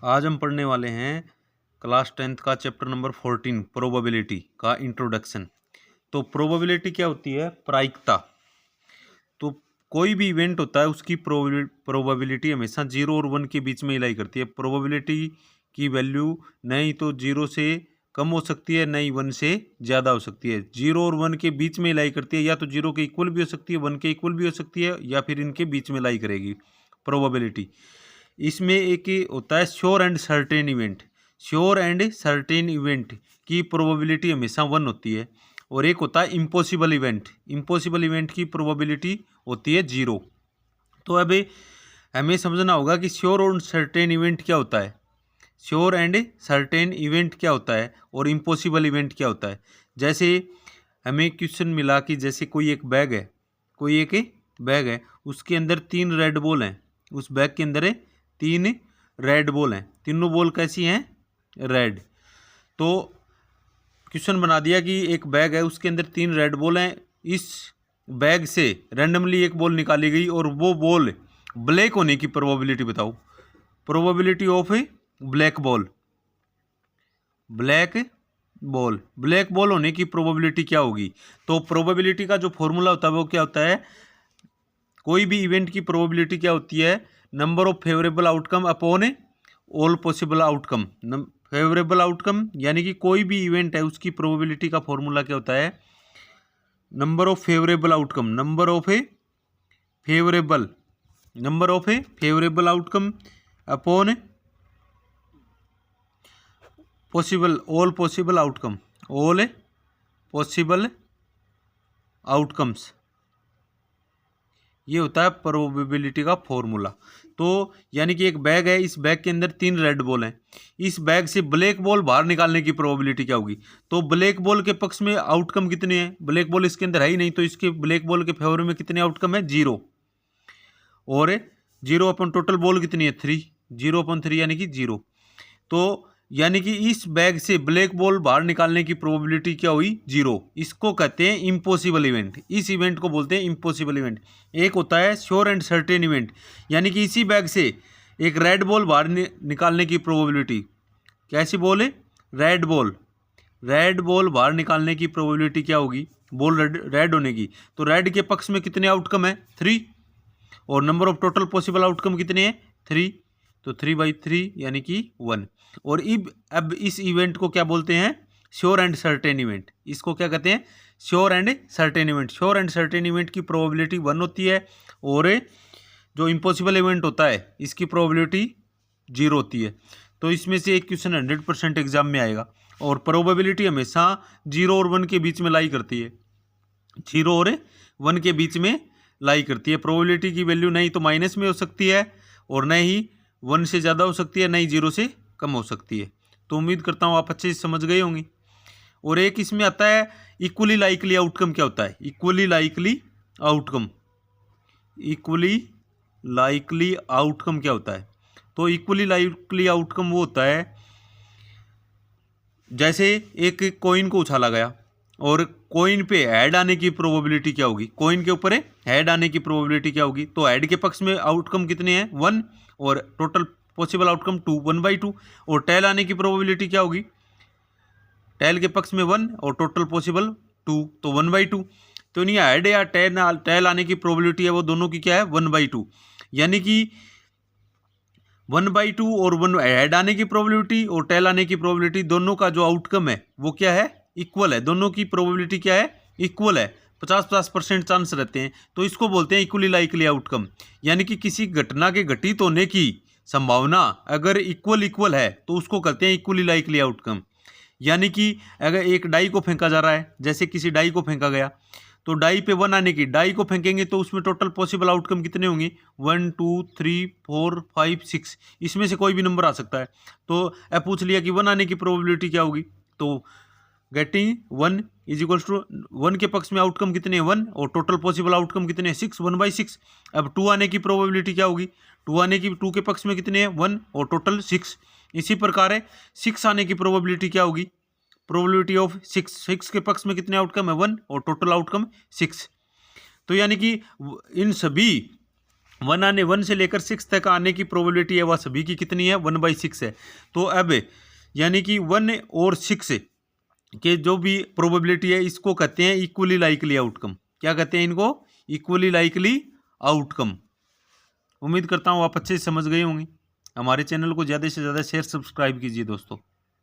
आज हम पढ़ने वाले हैं क्लास 10th का चैप्टर नंबर 14 प्रोबेबिलिटी का इंट्रोडक्शन। तो प्रोबेबिलिटी क्या होती है? प्रायिकता। तो कोई भी इवेंट होता है उसकी प्रोबेबिलिटी हमेशा 0 और 1 के बीच में ही लाई करती है। प्रोबेबिलिटी की वैल्यू नहीं तो 0 से कम हो सकती है, नहीं 1 से ज़्यादा हो सकती है। 0 और 1 के बीच में लाई करती है, या तो 0 के इक्वल भी हो सकती है, 1 के इक्वल भी हो सकती है, या फिर इनके बीच में लाई करेगी प्रोबेबिलिटी। इसमें एक होता है sure and certain event. Sure and certain event की प्रोबेबिलिटी हमेशा 1 होती है, और एक होता है इम्पॉसिबल इवेंट। इम्पॉसिबल इवेंट की प्रोबेबिलिटी होती है 0। तो अब हमें समझना होगा कि श्योर और सर्टेन इवेंट क्या होता है, श्योर एंड सर्टेन इवेंट क्या होता है, और इम्पॉसिबल इवेंट क्या होता है। जैसे हमें क्वेश्चन मिला कि जैसे कोई एक बैग है, कोई एक बैग है, उसके अंदर 3 रेड बॉल हैं। उस बैग के अंदर 3 रेड बॉल हैं, तीनों बॉल कैसी हैं? रेड। तो क्वेश्चन बना दिया कि एक बैग है, उसके अंदर 3 रेड बॉल हैं। इस बैग से रैंडमली एक बॉल निकाली गई और वो बॉल ब्लैक होने की प्रोबेबिलिटी बताओ। Probability of black ball. Black ball, black ball होने की प्रोबेबिलिटी क्या होगी? तो प्रोबेबिलिटी का जो फॉर्मूला होता है वो क्या होता है? कोई भी इवेंट की प्रोबेबिलिटी क्या होती है? Number of favourable outcome upon all possible outcome. Favourable outcome यानी कि कोई भी इवेंट है उसकी प्रोबेबिलिटी का फॉर्मूला क्या होता है? Number of favourable outcome. Number of favourable outcome upon possible all possible outcome. All possible outcomes, ये होता है प्रोबेबिलिटी का फॉर्मूला। तो यानी कि एक बैग है, इस बैग के अंदर 3 रेड बॉल हैं। इस बैग से ब्लैक बॉल बाहर निकालने की प्रोबेबिलिटी क्या होगी? तो ब्लैक बॉल के पक्ष में आउटकम कितने हैं? ब्लैक बॉल इसके अंदर है ही नहीं, तो इसके ब्लैक बॉल के फेवर में कितने आउटकम है? 0। और 0 अपन टोटल बॉल कितनी है? 3। 0 अपन 3 यानी कि 0। तो यानी कि इस बैग से ब्लैक बॉल बाहर निकालने की प्रोबेबिलिटी क्या हुई? 0। इसको कहते हैं इम्पॉसिबल इवेंट। इस इवेंट को बोलते हैं इम्पॉसिबल इवेंट। एक होता है श्योर एंड सर्टेन इवेंट, यानी कि इसी बैग से एक रेड बॉल बाहर निकालने की प्रोबेबिलिटी। कैसी बॉल है? Red ball. रेड बॉल बाहर निकालने की प्रोबेबिलिटी क्या होगी? बॉल रेड होने की। तो रेड के पक्ष में कितने आउटकम है? 3। और number of total possible outcome कितने हैं? 3। तो 3/3 यानी कि 1। और अब इस इवेंट को क्या बोलते हैं? Sure and certain event. इसको क्या कहते हैं? Sure and certain event. Sure and certain event की प्रोबेबिलिटी 1 होती है, और जो इम्पॉसिबल इवेंट होता है इसकी प्रोबेबिलिटी 0 होती है। तो इसमें से एक क्वेश्चन 100% एग्जाम में आएगा, और प्रोबेबिलिटी हमेशा 0 और 1 के बीच में लाई करती है। 0 और 1 के बीच में लाई करती है। प्रोबेबिलिटी की वैल्यू नहीं तो माइनस में हो सकती है, और न ही 1 से ज़्यादा हो सकती है, नहीं 0 से कम हो सकती है। तो उम्मीद करता हूँ आप अच्छे से समझ गए होंगे। और एक इसमें आता है इक्वली लाइकली आउटकम। क्या होता है equally likely outcome? Equally likely outcome क्या होता है? तो इक्वली लाइकली आउटकम वो होता है जैसे एक कॉइन को उछाला गया, और कॉइन पे हेड आने की प्रोबेबिलिटी क्या होगी? कॉइन के ऊपर हेड आने की प्रोबेबिलिटी क्या होगी? तो हेड के पक्ष में आउटकम कितने हैं? 1। और टोटल पॉसिबल आउटकम 2, 1/2। और टेल आने की प्रोबेबिलिटी क्या होगी? टेल के पक्ष में 1 और टोटल पॉसिबल 2, तो 1/2। तो नहीं, हेड या टेल आने की प्रोबेबिलिटी है वो दोनों की क्या है? 1/2। यानी कि 1/2 और 1 हेड आने की प्रोबेबिलिटी और टेल आने की प्रोबेबिलिटी, दोनों का जो आउटकम है वो क्या है? इक्वल है। दोनों की प्रोबेबिलिटी क्या है? इक्वल है। 50-50% चांस रहते हैं। तो इसको बोलते हैं इक्वली लाइकली आउटकम। यानी कि किसी घटना के घटित होने की संभावना अगर इक्वल है तो उसको कहते हैं इक्वली लाइकली आउटकम। यानी कि अगर एक डाई को फेंका जा रहा है, जैसे किसी डाई को फेंका गया, तो डाई पे 1 आने की, डाई को फेंकेंगे तो उसमें टोटल पॉसिबल आउटकम कितने होंगे? 1, 2, 3, 4, 5, 6। इसमें से कोई भी नंबर आ सकता है। तो अब पूछ लिया कि 1 आने की प्रोबेबिलिटी क्या होगी? तो गेटिंग 1 इज इक्वल्स टू 1 के पक्ष में आउटकम कितने हैं? 1। और टोटल पॉसिबल आउटकम कितने हैं? 6, 1/6। अब 2 आने की प्रोबेबिलिटी क्या होगी? 2 आने की, 2 के पक्ष में कितने हैं? 1 और टोटल 6। इसी प्रकार है 6 आने की प्रोबेबिलिटी क्या होगी? प्रोबेबिलिटी ऑफ 6 के पक्ष में कितने आउटकम है? 1 और टोटल आउटकम 6। तो यानी कि इन सभी 1 आने 1 से लेकर 6 तक आने की प्रोबेबिलिटी है वह सभी की कितनी है 1/6 है। तो अब यानी कि 1 और 6 के जो भी प्रोबेबिलिटी है इसको कहते हैं इक्वली लाइकली आउटकम। क्या कहते हैं इनको? Equally likely outcome. उम्मीद करता हूँ आप अच्छे से समझ गए होंगे। हमारे चैनल को ज़्यादा से ज़्यादा शेयर सब्सक्राइब कीजिए दोस्तों।